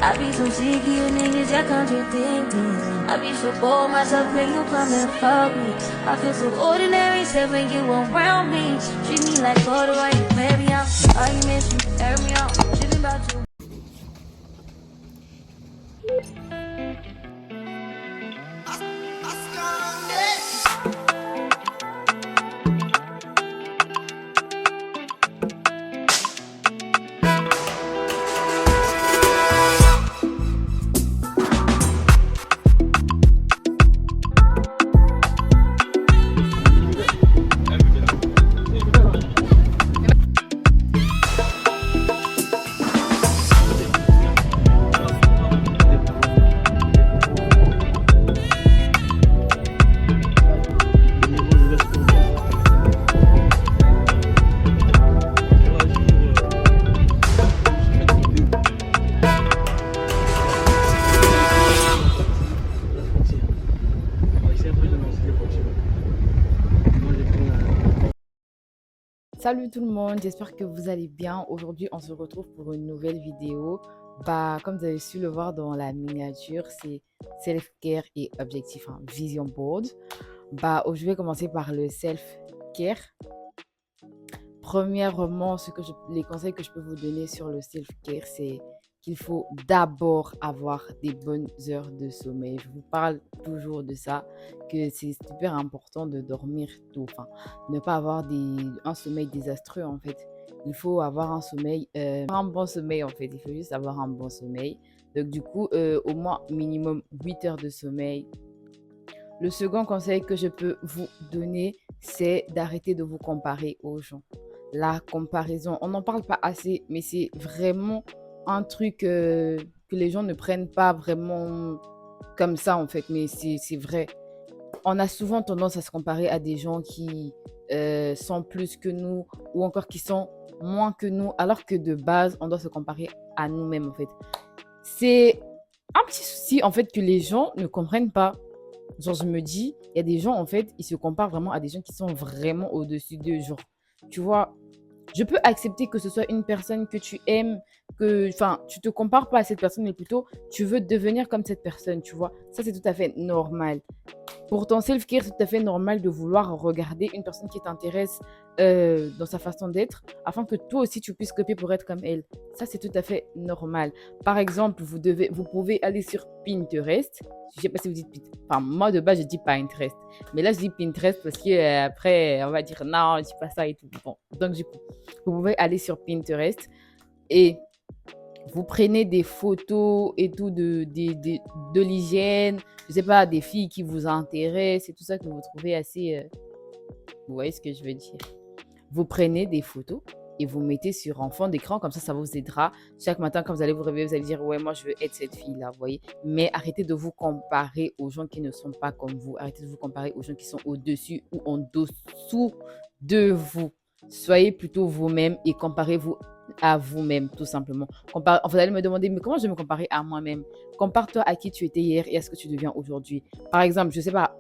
I be so sick of you niggas, y'all contradicting. I be so bold myself, make you come and fuck me. I feel so ordinary, except when you around me. Treat me like water while you play me out. Arguments, you air me out. Tripping about you. Salut tout le monde, j'espère que vous allez bien. Aujourd'hui, on se retrouve pour une nouvelle vidéo. Comme vous avez su le voir dans la miniature, c'est self-care et objectif, vision board. Je vais commencer par le self-care. Premièrement, les conseils que je peux vous donner sur le self-care, c'est qu'il faut d'abord avoir des bonnes heures de sommeil. Je vous parle toujours de ça, que c'est super important de dormir tôt. Ne pas avoir un sommeil désastreux en fait. Il faut avoir un bon sommeil en fait. Il faut juste avoir un bon sommeil. Donc du coup, au moins minimum 8 heures de sommeil. Le second conseil que je peux vous donner, c'est d'arrêter de vous comparer aux gens. La comparaison, on n'en parle pas assez, mais c'est vraiment un truc que les gens ne prennent pas vraiment comme ça en fait, mais c'est vrai. On a souvent tendance à se comparer à des gens qui sont plus que nous ou encore qui sont moins que nous, alors que de base, on doit se comparer à nous-mêmes en fait. C'est un petit souci en fait que les gens ne comprennent pas. Genre, je me dis, il y a des gens en fait, ils se comparent vraiment à des gens qui sont vraiment au-dessus d'eux. Genre, tu vois, je peux accepter que ce soit une personne que tu aimes, tu te compares pas à cette personne, mais plutôt tu veux devenir comme cette personne, tu vois. Ça, c'est tout à fait normal. Pour ton self-care, c'est tout à fait normal de vouloir regarder une personne qui t'intéresse dans sa façon d'être, afin que toi aussi tu puisses copier pour être comme elle. Ça, c'est tout à fait normal. Par exemple, vous pouvez aller sur Pinterest. Je sais pas si vous dites Pinterest. Enfin, moi de base, je dis Pinterest. Mais là, je dis Pinterest parce que après, on va dire non, je dis pas ça et tout. Bon, donc du coup, vous pouvez aller sur Pinterest et vous prenez des photos et tout de l'hygiène, je sais pas, des filles qui vous intéressent et tout ça que vous trouvez assez... Vous voyez ce que je veux dire? Vous prenez des photos et vous mettez sur en fond d'écran, comme ça vous aidera. Chaque matin, quand vous allez vous réveiller, vous allez dire, ouais, moi, je veux être cette fille-là, vous voyez? Mais arrêtez de vous comparer aux gens qui ne sont pas comme vous. Arrêtez de vous comparer aux gens qui sont au-dessus ou en dessous de vous. Soyez plutôt vous-même et comparez-vous à vous-même, tout simplement. Vous allez me demander, mais comment je vais me comparer à moi-même? Compare-toi à qui tu étais hier et à ce que tu deviens aujourd'hui. Par exemple, je sais pas,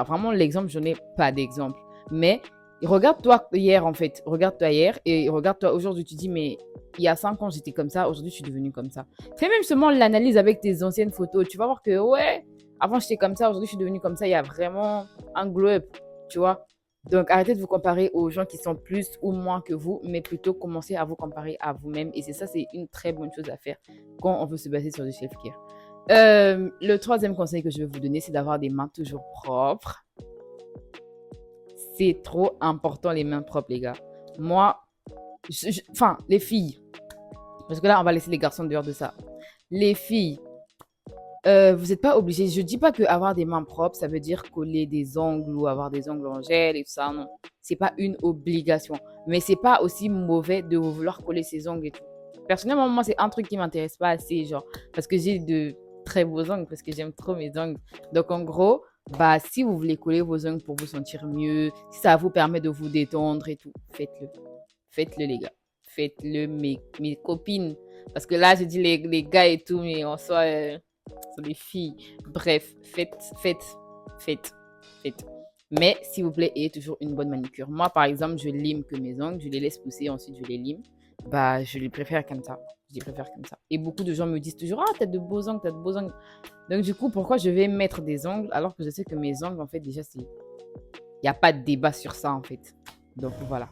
vraiment l'exemple, je n'ai pas d'exemple. Mais regarde-toi hier en fait, regarde-toi hier et regarde-toi aujourd'hui. Tu dis, mais il y a 5 ans, j'étais comme ça, aujourd'hui, je suis devenue comme ça. Fais même seulement l'analyse avec tes anciennes photos. Tu vas voir que, ouais, avant, j'étais comme ça, aujourd'hui, je suis devenue comme ça. Il y a vraiment un glow-up, tu vois. Donc, arrêtez de vous comparer aux gens qui sont plus ou moins que vous, mais plutôt commencez à vous comparer à vous-même. Et ça, c'est une très bonne chose à faire quand on veut se baser sur du self-care. Le troisième conseil que je vais vous donner, c'est d'avoir des mains toujours propres. C'est trop important, les mains propres, les gars. Moi, les filles, parce que là, on va laisser les garçons dehors de ça. Les filles, vous n'êtes pas obligés. Je dis pas que avoir des mains propres, ça veut dire coller des ongles ou avoir des ongles en gel et tout ça. Non, c'est pas une obligation. Mais c'est pas aussi mauvais de vouloir coller ses ongles et tout. Personnellement, moi, c'est un truc qui m'intéresse pas assez, genre, parce que j'ai de très beaux ongles, parce que j'aime trop mes ongles. Donc, en gros, si vous voulez coller vos ongles pour vous sentir mieux, si ça vous permet de vous détendre et tout, faites-le. Faites-le, les gars. Faites-le, mes copines. Parce que là, je dis les gars et tout, mais en soi, sont des filles. Bref, faites. Mais, s'il vous plaît, ayez toujours une bonne manicure. Moi, par exemple, je lime que mes ongles, je les laisse pousser, ensuite je les lime. bah, je les préfère comme ça. Je les préfère comme ça. Et beaucoup de gens me disent toujours, ah, t'as de beaux ongles, t'as de beaux ongles. Donc, du coup, pourquoi je vais mettre des ongles alors que je sais que mes ongles, en fait, déjà, il n'y a pas de débat sur ça, en fait. Donc, voilà.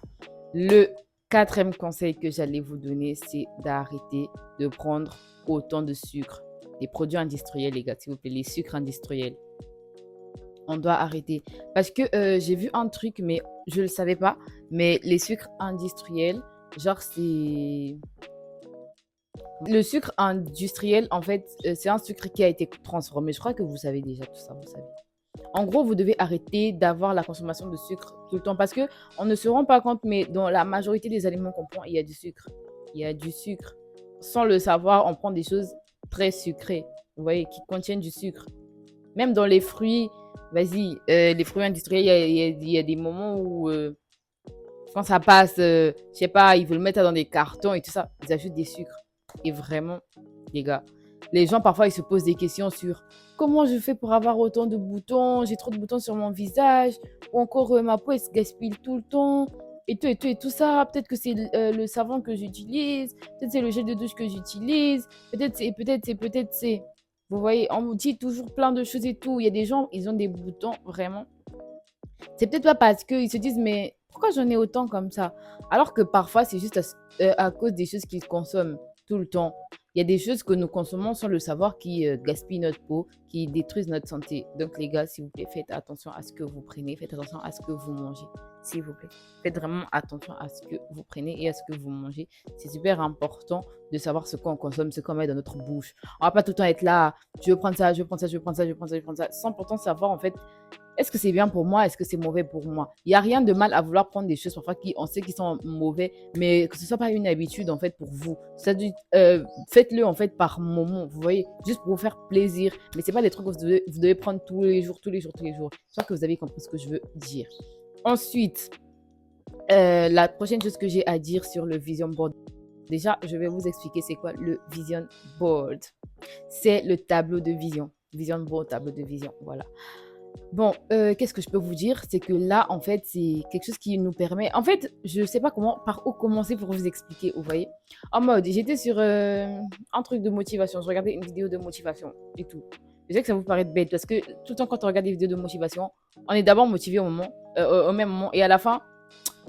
Le quatrième conseil que j'allais vous donner, c'est d'arrêter de prendre autant de sucre. Les produits industriels, les gars, s'il vous plaît, les sucres industriels. On doit arrêter. Parce que j'ai vu un truc, mais je ne le savais pas. Mais les sucres industriels, genre, c'est... Le sucre industriel, en fait, c'est un sucre qui a été transformé. Je crois que vous savez déjà tout ça, vous savez. En gros, vous devez arrêter d'avoir la consommation de sucre tout le temps parce que on ne se rend pas compte, mais dans la majorité des aliments qu'on prend, il y a du sucre. Il y a du sucre. Sans le savoir, on prend des choses très sucrées, vous voyez, qui contiennent du sucre. Même dans les fruits, vas-y, les fruits industriels, il y a des moments où, quand ça passe, je sais pas, ils veulent mettre ça dans des cartons et tout ça, ils ajoutent des sucres. Et vraiment, les gars, les gens, parfois, ils se posent des questions sur comment je fais pour avoir autant de boutons, j'ai trop de boutons sur mon visage, ou encore ma peau, elle se gaspille tout le temps, et tout ça. Peut-être que c'est le savon que j'utilise, peut-être c'est le gel de douche que j'utilise, peut-être c'est. Vous voyez, on vous dit toujours plein de choses et tout. Il y a des gens, ils ont des boutons, vraiment. C'est peut-être pas parce qu'ils se disent, mais pourquoi j'en ai autant comme ça? Alors que parfois, c'est juste à cause des choses qu'ils consomment tout le temps. Il y a des choses que nous consommons sans le savoir qui gaspillent notre peau, qui détruisent notre santé. Donc, les gars, s'il vous plaît, faites attention à ce que vous prenez, faites attention à ce que vous mangez, s'il vous plaît. Faites vraiment attention à ce que vous prenez et à ce que vous mangez. C'est super important de savoir ce qu'on consomme, ce qu'on met dans notre bouche. On va pas tout le temps être là, je veux prendre ça, je veux prendre ça, je veux prendre ça, je veux prendre ça, je veux prendre ça, sans pourtant savoir, en fait, est-ce que c'est bien pour moi? Est-ce que c'est mauvais pour moi? Il n'y a rien de mal à vouloir prendre des choses parfois qui, on sait qu'ils sont mauvais, mais que ce ne soit pas une habitude en fait pour vous. Faites-le en fait par moment, vous voyez, juste pour vous faire plaisir. Mais ce n'est pas des trucs que vous devez prendre tous les jours, tous les jours, tous les jours. J'espère que vous avez compris ce que je veux dire. Ensuite, la prochaine chose que j'ai à dire sur le vision board. Déjà, je vais vous expliquer c'est quoi le vision board. C'est le tableau de vision. Vision board, tableau de vision, voilà. Bon, qu'est-ce que je peux vous dire? C'est que là, en fait, c'est quelque chose qui nous permet... En fait, je ne sais pas par où commencer pour vous expliquer, vous voyez. En mode, j'étais sur un truc de motivation. Je regardais une vidéo de motivation et tout. Je sais que ça vous paraît bête parce que tout le temps, quand on regarde des vidéos de motivation, on est d'abord motivé au même moment. Et à la fin,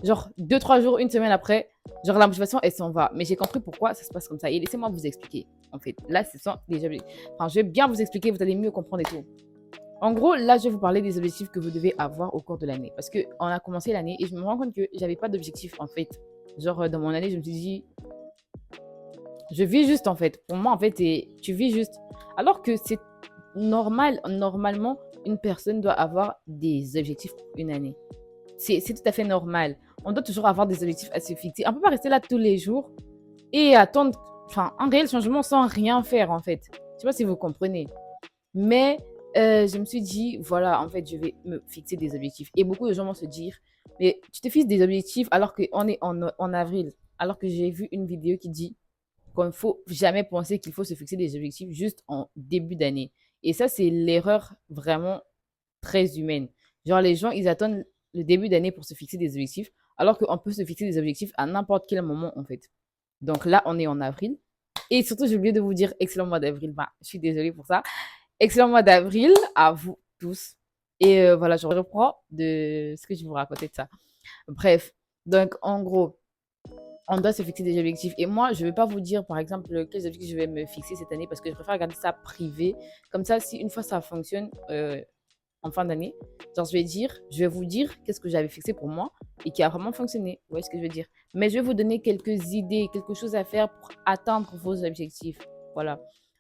genre 2-3 jours, une semaine après, genre la motivation, elle s'en va. Mais j'ai compris pourquoi ça se passe comme ça. Et laissez-moi vous expliquer, en fait. Là, ce sont déjà... Enfin, je vais bien vous expliquer, vous allez mieux comprendre et tout. En gros, là, je vais vous parler des objectifs que vous devez avoir au cours de l'année. Parce qu'on a commencé l'année et je me rends compte que j'avais pas d'objectif, en fait. Genre, dans mon année, je me suis dit, je vis juste, en fait. Pour moi, en fait, tu vis juste. Alors que c'est normal, normalement, une personne doit avoir des objectifs pour une année. C'est tout à fait normal. On doit toujours avoir des objectifs à se fixer. On ne peut pas rester là tous les jours et attendre, enfin, un réel changement sans rien faire, en fait. Je ne sais pas si vous comprenez. Mais je me suis dit, voilà, en fait, je vais me fixer des objectifs. Et beaucoup de gens vont se dire, mais tu te fixes des objectifs alors qu'on est en avril. Alors que j'ai vu une vidéo qui dit qu'il ne faut jamais penser qu'il faut se fixer des objectifs juste en début d'année. Et ça, c'est l'erreur vraiment très humaine. Genre, les gens, ils attendent le début d'année pour se fixer des objectifs, alors qu'on peut se fixer des objectifs à n'importe quel moment, en fait. Donc là, on est en avril. Et surtout, j'ai oublié de vous dire excellent mois d'avril. Bah, je suis désolée pour ça. Excellent mois d'avril à vous tous. Et voilà, je reprends de ce que je vous racontais de ça. Bref, donc en gros, on doit se fixer des objectifs. Et moi, je ne vais pas vous dire, par exemple, quels objectifs je vais me fixer cette année parce que je préfère garder ça privé. Comme ça, si une fois ça fonctionne en fin d'année, genre je vais vous dire qu'est-ce que j'avais fixé pour moi et qui a vraiment fonctionné. Vous voyez ce que je veux dire? Mais je vais vous donner quelques idées, quelque chose à faire pour atteindre vos objectifs. Voilà.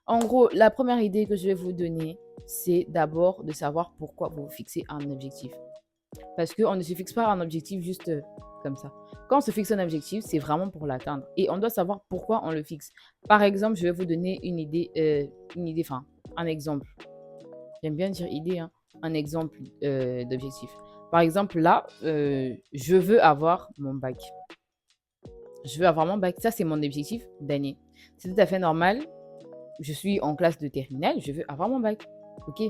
En gros, la première idée que je vais vous donner, c'est d'abord de savoir pourquoi vous fixez un objectif. Parce qu'on ne se fixe pas un objectif juste comme ça. Quand on se fixe un objectif, c'est vraiment pour l'atteindre. Et on doit savoir pourquoi on le fixe. Par exemple, je vais vous donner une idée, enfin, un exemple. J'aime bien dire idée, hein, un exemple d'objectif. Par exemple, là, je veux avoir mon bac. Je veux avoir mon bac. Ça, c'est mon objectif d'année. C'est tout à fait normal. Je suis en classe de terminale, je veux avoir mon bac. Ok.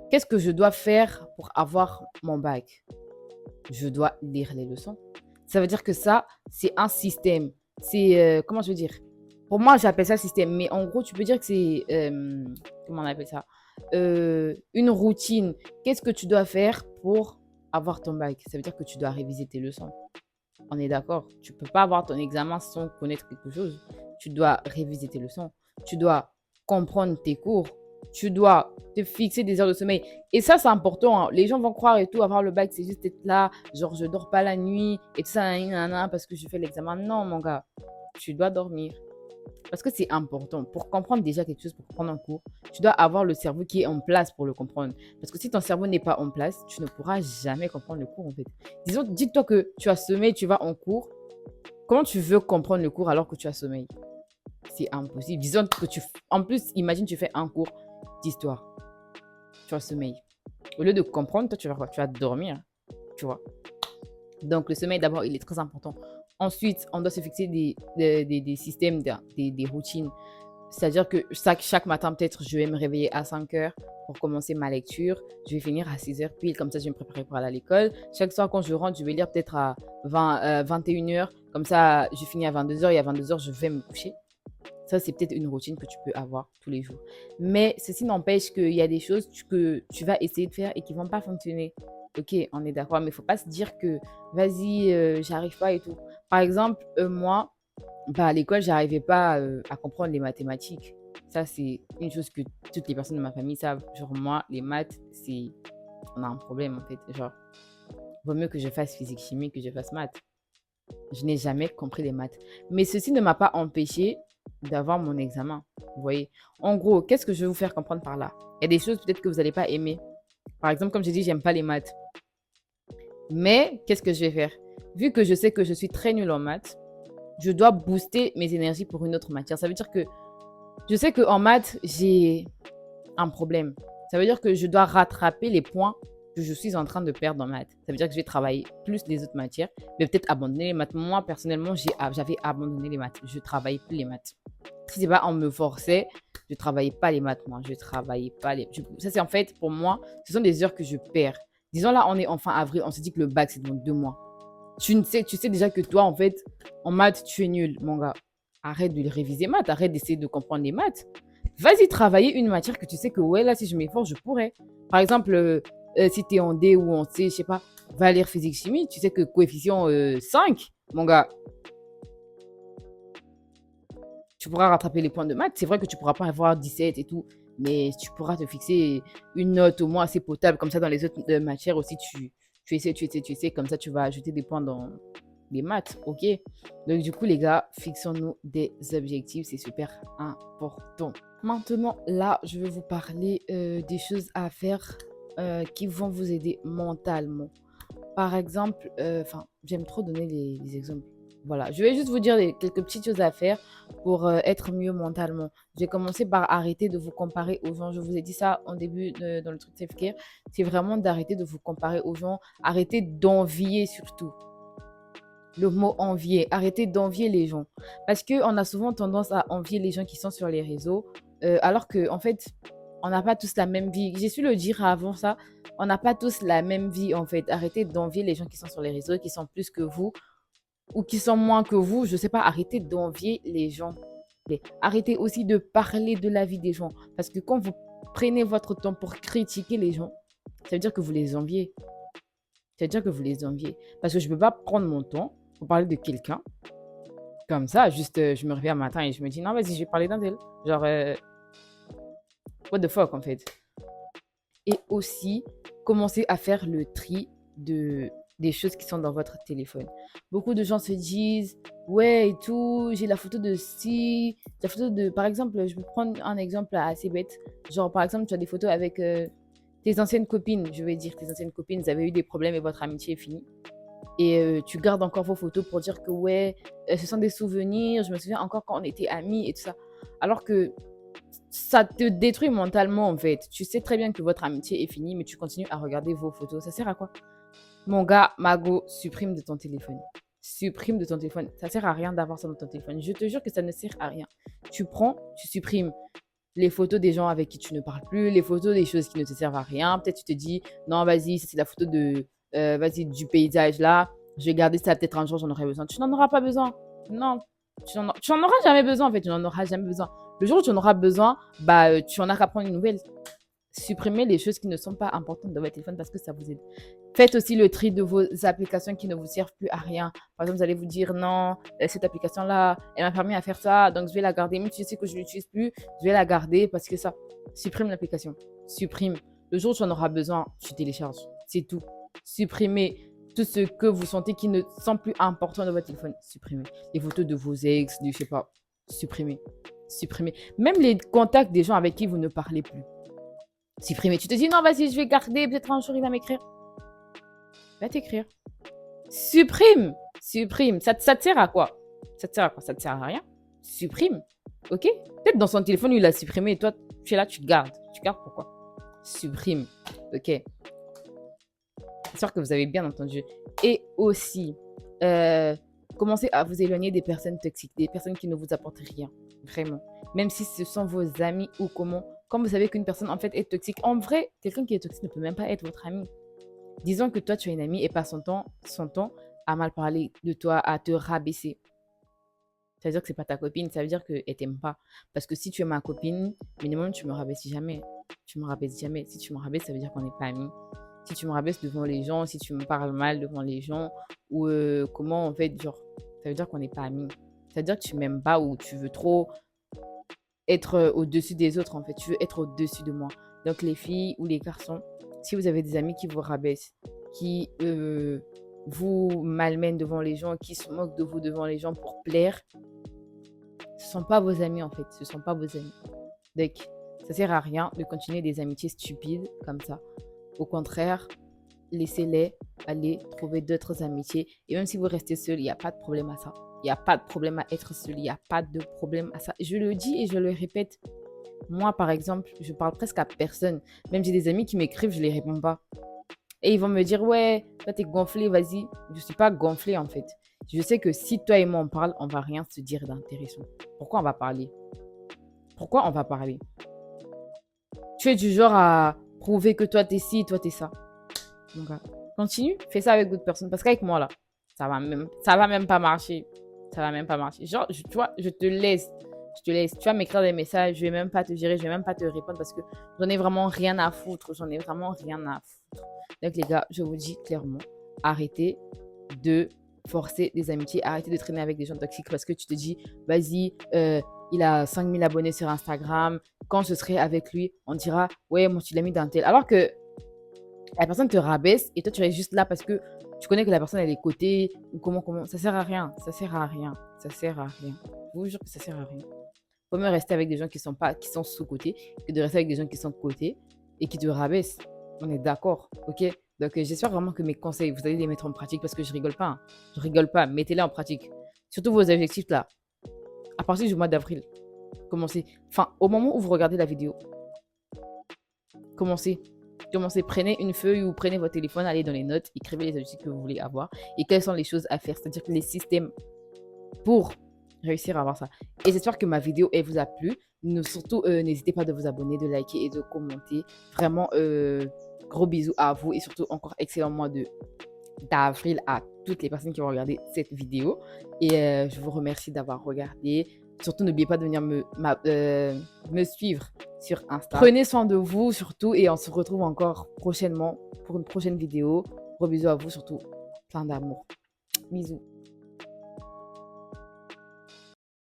Qu'est-ce que je dois faire pour avoir mon bac? Je dois lire les leçons. Ça veut dire que ça, c'est un système. C'est, comment je veux dire? Pour moi, j'appelle ça système. Mais en gros, tu peux dire que c'est, comment on appelle ça? Une routine. Qu'est-ce que tu dois faire pour avoir ton bac? Ça veut dire que tu dois réviser tes leçons. On est d'accord? Tu peux pas avoir ton examen sans connaître quelque chose. Tu dois réviser tes leçons. Tu dois comprendre tes cours. Tu dois te fixer des heures de sommeil. Et ça, c'est important, hein. Les gens vont croire et tout, avoir le bac, c'est juste être là, genre je dors pas la nuit et tout ça, nanana, parce que je fais l'examen. Non, mon gars, tu dois dormir. Parce que c'est important. Pour comprendre déjà quelque chose, pour comprendre un cours, tu dois avoir le cerveau qui est en place pour le comprendre. Parce que si ton cerveau n'est pas en place, tu ne pourras jamais comprendre le cours, en fait. Disons, dis-toi que tu as sommeil, tu vas en cours. Comment tu veux comprendre le cours alors que tu as sommeil? C'est impossible. Disons que en plus, imagine, tu fais un cours d'histoire. Tu as sommeil. Au lieu de comprendre, toi, tu vas quoi? Tu vas dormir. Tu vois? Donc, le sommeil, d'abord, il est très important. Ensuite, on doit se fixer des systèmes, des routines. C'est-à-dire que chaque matin, peut-être, je vais me réveiller à 5 heures pour commencer ma lecture. Je vais finir à 6 heures pile, comme ça, je vais me préparer pour aller à l'école. Chaque soir, quand je rentre, je vais lire peut-être à 21 heures. Comme ça, je finis à 22 heures et à 22 heures, je vais me coucher. Ça, c'est peut-être une routine que tu peux avoir tous les jours. Mais ceci n'empêche qu'il y a des choses que tu vas essayer de faire et qui ne vont pas fonctionner. Ok, on est d'accord, mais il ne faut pas se dire que vas-y, j'arrive pas et tout. Par exemple, moi, bah, à l'école, j'arrivais pas à comprendre les mathématiques. Ça, c'est une chose que toutes les personnes de ma famille savent. Genre, moi, les maths, c'est... On a un problème, en fait. Genre, vaut mieux que je fasse physique-chimie que je fasse maths. Je n'ai jamais compris les maths. Mais ceci ne m'a pas empêché d'avoir mon examen. Vous voyez? En gros, qu'est-ce que je vais vous faire comprendre par là? Il y a des choses peut-être que vous n'allez pas aimer. Par exemple, comme j'ai dit, j'aime pas les maths. Mais qu'est-ce que je vais faire? Vu que je sais que je suis très nulle en maths, je dois booster mes énergies pour une autre matière. Ça veut dire que je sais qu'en maths, j'ai un problème. Ça veut dire que je dois rattraper les points que je suis en train de perdre en maths. Ça veut dire que je vais travailler plus les autres matières, mais peut-être abandonner les maths. Moi, personnellement, j'avais abandonné les maths. Je ne travaillais plus les maths. Si c'est pas on me forçait, je ne travaillais pas les maths, moi. Je ne travaillais pas les... Ça, c'est en fait, pour moi, ce sont des heures que je perds. Disons là, on est en fin avril, on se dit que le bac, c'est dans 2 mois. Tu sais déjà que toi, en fait, en maths, tu es nul, mon gars. Arrête de réviser maths, arrête d'essayer de comprendre les maths. Vas-y travailler une matière que tu sais que, ouais, là, si je m'efforce, je pourrais. Par exemple, si tu es en D ou en C, je sais pas, va lire physique-chimie, tu sais que coefficient 5, mon gars, tu pourras rattraper les points de maths. C'est vrai que tu pourras pas avoir 17 et tout, mais tu pourras te fixer une note au moins assez potable. Comme ça, dans les autres matières aussi, tu essaies. Comme ça, tu vas ajouter des points dans les maths, ok? Donc, du coup, les gars, fixons-nous des objectifs. C'est super important. Maintenant, là, je vais vous parler des choses à faire qui vont vous aider mentalement. Par exemple, j'aime trop donner les exemples. Voilà, je vais juste vous dire quelques petites choses à faire pour être mieux mentalement. Je vais commencer par arrêter de vous comparer aux gens. Je vous ai dit ça en début dans le truc self-care. C'est vraiment d'arrêter de vous comparer aux gens. Arrêtez d'envier surtout. Le mot envier. Arrêtez d'envier les gens. Parce qu'on a souvent tendance à envier les gens qui sont sur les réseaux. Alors qu'en fait, on n'a pas tous la même vie. J'ai su le dire avant ça. On n'a pas tous la même vie en fait. Arrêtez d'envier les gens qui sont sur les réseaux, qui sont plus que vous ou qui sont moins que vous. Je sais pas, arrêtez d'envier les gens. Arrêtez aussi de parler de la vie des gens. Parce que quand vous prenez votre temps pour critiquer les gens, ça veut dire que vous les enviez. Ça veut dire que vous les enviez. Parce que je ne peux pas prendre mon temps pour parler de quelqu'un. Comme ça, juste, je me réveille un matin et je me dis, non, vas-y, je vais parler d'un tel. Genre, what the fuck, en fait. Et aussi, commencer à faire le tri des choses qui sont dans votre téléphone. Beaucoup de gens se disent, ouais, et tout, j'ai la photo de ci, la photo de... Par exemple, je vais prendre un exemple assez bête. Genre, par exemple, tu as des photos avec tes anciennes copines, je vais dire, tes anciennes copines, vous avez eu des problèmes et votre amitié est finie. Et tu gardes encore vos photos pour dire que, ouais, ce sont des souvenirs, je me souviens encore quand on était amis et tout ça. Alors que ça te détruit mentalement, en fait. Tu sais très bien que votre amitié est finie, mais tu continues à regarder vos photos. Ça sert à quoi? Mon gars, Mago, supprime de ton téléphone. Supprime de ton téléphone. Ça sert à rien d'avoir ça dans ton téléphone. Je te jure que ça ne sert à rien. Tu prends, tu supprimes les photos des gens avec qui tu ne parles plus, les photos des choses qui ne te servent à rien. Peut-être tu te dis, non, vas-y, ça c'est la photo de, vas-y, du paysage là. Je vais garder ça, peut-être un jour, j'en aurai besoin. Tu n'en auras pas besoin. Non, tu n'en auras jamais besoin, en fait. Tu n'en auras jamais besoin. Le jour où tu en auras besoin, tu en as qu'à prendre une nouvelle. Supprimez les choses qui ne sont pas importantes dans votre téléphone parce que ça vous aide. Faites aussi le tri de vos applications qui ne vous servent plus à rien. Par exemple, vous allez vous dire non, cette application-là, elle m'a permis à faire ça, donc je vais la garder. Même si je sais que je ne l'utilise plus, je vais la garder parce que ça. Supprime l'application. Supprime. Le jour où tu en auras besoin, tu télécharges. C'est tout. Supprimez tout ce que vous sentez qui ne sont plus important dans votre téléphone. Supprimez. Les photos de vos ex, je sais pas. Supprimez. Supprimez. Même les contacts des gens avec qui vous ne parlez plus. Supprimer. Tu te dis, non, vas-y, je vais garder. Peut-être un jour, il va m'écrire. Va t'écrire. Supprime. Supprime. Ça te sert à quoi? Ça te sert à quoi? Ça te sert à rien. Supprime. Ok? Peut-être dans son téléphone, il l'a supprimé et toi, tu es là, tu te gardes. Tu gardes pourquoi? Supprime. Ok? J'espère que vous avez bien entendu. Et aussi, commencez à vous éloigner des personnes toxiques, des personnes qui ne vous apportent rien. Vraiment. Même si ce sont vos amis ou comment. Comme vous savez qu'une personne en fait est toxique, en vrai, quelqu'un qui est toxique ne peut même pas être votre ami. Disons que toi, tu as une amie et passe son temps à mal parler de toi, à te rabaisser. Ça veut dire que c'est pas ta copine, ça veut dire qu'elle t'aime pas. Parce que si tu es ma copine, minimum, tu me rabaisses jamais. Tu me rabaisses jamais. Si tu me rabaisses, ça veut dire qu'on n'est pas amis. Si tu me rabaisses devant les gens, si tu me parles mal devant les gens, ou comment en fait, genre, ça veut dire qu'on n'est pas amis. Ça veut dire que tu m'aimes pas ou tu veux trop être au-dessus des autres, en fait. Tu veux être au-dessus de moi. Donc, les filles ou les garçons, si vous avez des amis qui vous rabaissent, qui vous malmènent devant les gens, qui se moquent de vous devant les gens pour plaire, ce ne sont pas vos amis, en fait. Ce ne sont pas vos amis. Donc, ça ne sert à rien de continuer des amitiés stupides comme ça. Au contraire, laissez-les aller trouver d'autres amitiés. Et même si vous restez seul, il n'y a pas de problème à ça. Il n'y a pas de problème à être seul. Il n'y a pas de problème à ça. Je le dis et je le répète. Moi, par exemple, je parle presque à personne. Même j'ai des amis qui m'écrivent, je ne les réponds pas. Et ils vont me dire, ouais, toi, t'es gonflé, vas-y. Je ne suis pas gonflé, en fait. Je sais que si toi et moi, on parle, on ne va rien se dire d'intéressant. Pourquoi on va parler? Pourquoi on va parler? Tu es du genre à prouver que toi, t'es ci, toi, t'es ça. Donc, continue, fais ça avec d'autres personnes. Parce qu'avec moi, là, ça va même pas marcher. Ça va même pas marcher. Genre, tu vois, je te laisse. Tu vas m'écrire des messages, je vais même pas te gérer, je vais même pas te répondre parce que j'en ai vraiment rien à foutre. J'en ai vraiment rien à foutre. Donc, les gars, je vous dis clairement, arrêtez de forcer des amitiés, arrêtez de traîner avec des gens toxiques parce que tu te dis, vas-y, il a 5000 abonnés sur Instagram. Quand je serai avec lui, on dira, ouais, moi, tu l'as mis dans tel. Alors que la personne te rabaisse et toi, tu restes juste là parce que tu connais que la personne, elle est cotée ou comment. Ça sert à rien. Ça sert à rien. Ça sert à rien. Je vous jure que ça sert à rien. Il faut mieux rester avec des gens qui sont sous-cotés que de rester avec des gens qui sont cotés et qui te rabaissent. On est d'accord, ok? Donc, j'espère vraiment que mes conseils, vous allez les mettre en pratique parce que je rigole pas. Hein. Je rigole pas. Mettez-les en pratique. Surtout vos objectifs là. À partir du mois d'avril, commencez. Enfin, au moment où vous regardez la vidéo, commencez, prenez une feuille ou prenez votre téléphone, allez dans les notes, écrivez les objectifs que vous voulez avoir et quelles sont les choses à faire, c'est-à-dire que les systèmes pour réussir à avoir ça. Et j'espère que ma vidéo, elle vous a plu. Surtout, n'hésitez pas de vous abonner, de liker et de commenter. Vraiment, gros bisous à vous et surtout encore excellent mois d'avril à toutes les personnes qui vont regarder cette vidéo. Et je vous remercie d'avoir regardé. Surtout, n'oubliez pas de venir me suivre sur Insta. Prenez soin de vous surtout et on se retrouve encore prochainement pour une prochaine vidéo. Gros bisous à vous, surtout plein d'amour. Bisous.